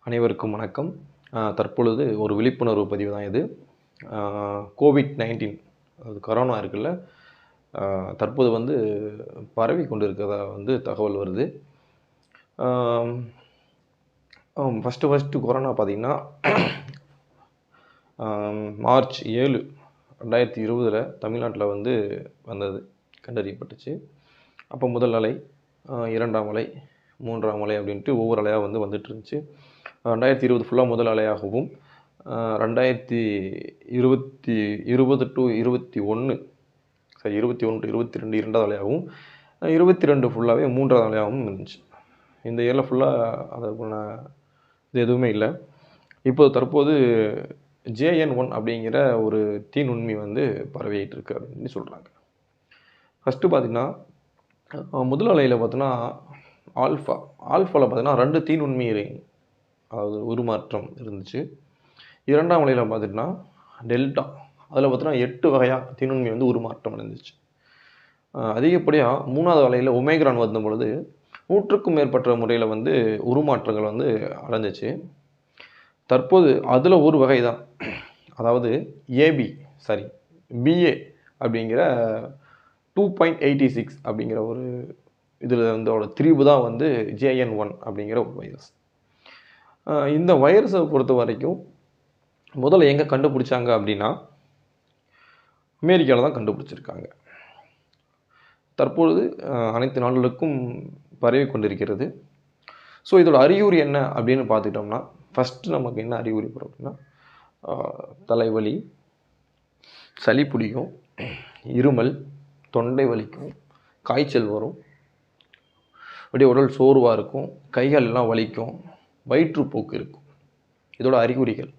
அனைவருக்கும் வணக்கம். தற்பொழுது ஒரு விழிப்புணர்வு பதிவு தான் இது. கோவிட்-19 அது கொரோனா இருக்குல்ல, தற்போது வந்து பரவி கொண்டு இருக்கிறதா வந்து தகவல் வருது. ஃபஸ்ட்டு கொரோனா பார்த்திங்கன்னா மார்ச் 7, 2020 தமிழ்நாட்டில் வந்து வந்தது, கண்டறியப்பட்டுச்சு. அப்போ முதல் அலை, 2ஆம் அலை, 3ஆம் அலை அப்படின்ட்டு ஒவ்வொரு அலையாக வந்து வந்துட்டு இருந்துச்சு. 2020 ஃபுல்லாக முதல் அலையாகவும், 2020 to 21 சரி 21 to 22 2ஆவது அலையாகவும், 22 ஃபுல்லாகவே 3ஆவது அலையாகவும் இருந்துச்சு. இந்த இயரில் ஃபுல்லாக அதுக்கான இது எதுவுமே இல்லை. தற்போது JN1 அப்படிங்கிற ஒரு தீநுண்மி வந்து பரவிட்டு இருக்கு அப்படின்னு சொல்கிறாங்க. ஃபஸ்ட்டு பார்த்திங்கன்னா முதல் அலையில் பார்த்தோன்னா ஆல்ஃபாவில் பார்த்தீங்கன்னா 2 தீநுண்மி அதாவது உருமாற்றம் இருந்துச்சு. 2ஆம் அலையில் பார்த்துட்டிங்கன்னா டெல்டா, அதில் பார்த்தீங்கன்னா 8 வகையாக தீநுண்மி வந்து உருமாற்றம் இருந்துச்சு. அதிகப்படியாக 3ஆவது அலையில் ஒமேக்ரான் வந்த பொழுது 100க்கும் மேற்பட்ட முறையில் வந்து உருமாற்றங்கள் வந்து அடைஞ்சிச்சு. தற்போது அதில் ஒரு வகை தான், அதாவது BA அப்படிங்கிற 2.86 அப்படிங்கிற ஒரு இதில் வந்து திரிவு தான் வந்து JN1 அப்படிங்கிற ஒரு வைரஸ். இந்த வைரஸை பொறுத்த வரைக்கும் முதல்ல எங்கே கண்டுபிடிச்சாங்க அப்படின்னா அமெரிக்காவில் தான் கண்டுபிடிச்சிருக்காங்க. தற்பொழுது அனைத்து நாடுகளுக்கும் பரவி கொண்டிருக்கிறது. ஸோ இதோட அறிகுறி என்ன அப்படின்னு பார்த்துட்டோம்னா, ஃபஸ்ட்டு நமக்கு என்ன அறிகுறி வரும் அப்படின்னா, தலைவலி, சளி பிடிக்கும், இருமல், தொண்டை வலிக்கும், காய்ச்சல் வரும், அப்படியே உடல் சோர்வாக இருக்கும், கைகள் எல்லாம் வலிக்கும், வயிற்றுப்போக்கு இருக்கும். இதோட அறிகுறிகள்,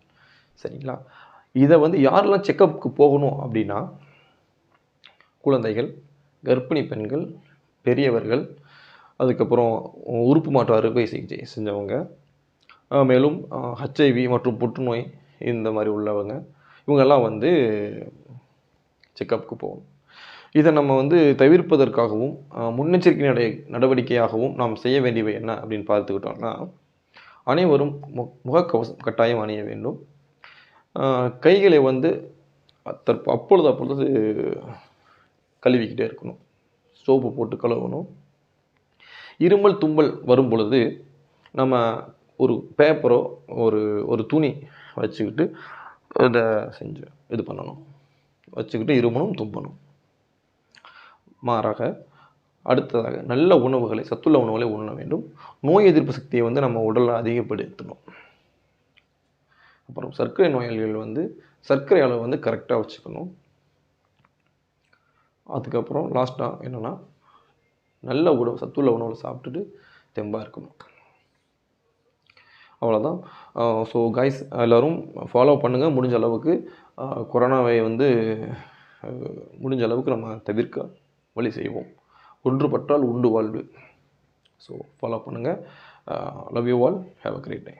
சரிங்களா? இதை வந்து யாரெல்லாம் செக்கப்புக்கு போகணும் அப்படின்னா, குழந்தைகள், கர்ப்பிணி பெண்கள், பெரியவர்கள், அதுக்கப்புறம் உறுப்பு மாற்று அறுவை சிகிச்சை செஞ்சவங்க, மேலும் HIV மற்றும் புற்றுநோய் இந்த மாதிரி உள்ளவங்க, இவங்கெல்லாம் வந்து செக்கப்புக்கு போகணும். இதை நம்ம வந்து தவிர்ப்பதற்காகவும் முன்னெச்சரிக்கை நடவடிக்கையாகவும் நாம் செய்ய வேண்டியவை என்ன அப்படின்னு பார்த்துக்கிட்டோம்னா, அனைவரும் முகக்கவசம் கட்டாயம் அணிய வேண்டும். கைகளை வந்து அப்பொழுது கழுவிக்கிட்டே இருக்கணும், சோப்பு போட்டு கழுவணும். இருமல் தும்பல் வரும் பொழுது நம்ம ஒரு பேப்பரோ ஒரு துணி வச்சுக்கிட்டு இதை இது பண்ணணும், வச்சுக்கிட்டு இருமணும், தும்பணும். மாறாக அடுத்ததாக நல்ல உணவுகளை, சத்துள்ள உணவுகளை உண்ண வேண்டும். நோய் எதிர்ப்பு சக்தியை வந்து நம்ம உடலில் அதிகப்படுத்தணும். அப்புறம் சர்க்கரை நோயாளிகள் வந்து சர்க்கரை அளவு வந்து கரெக்டாக வச்சுக்கணும். அதுக்கப்புறம் லாஸ்ட்டாக என்னென்னா, நல்ல உணவு, சத்துள்ள உணவு சாப்பிட்டுட்டு தெம்பாக இருக்கணும். அவ்வளோதான். ஸோ கைஸ், எல்லோரும் ஃபாலோ பண்ணுங்கள். முடிஞ்ச அளவுக்கு கொரோனாவை வந்து முடிஞ்ச அளவுக்கு நம்ம தவிர்க்க வழி செய்வோம். ஒன்றுபட்டால் உண்டு வாழ்வு. ஸோ ஃபாலோ பண்ணுங்கள். Love you all. Have a great day.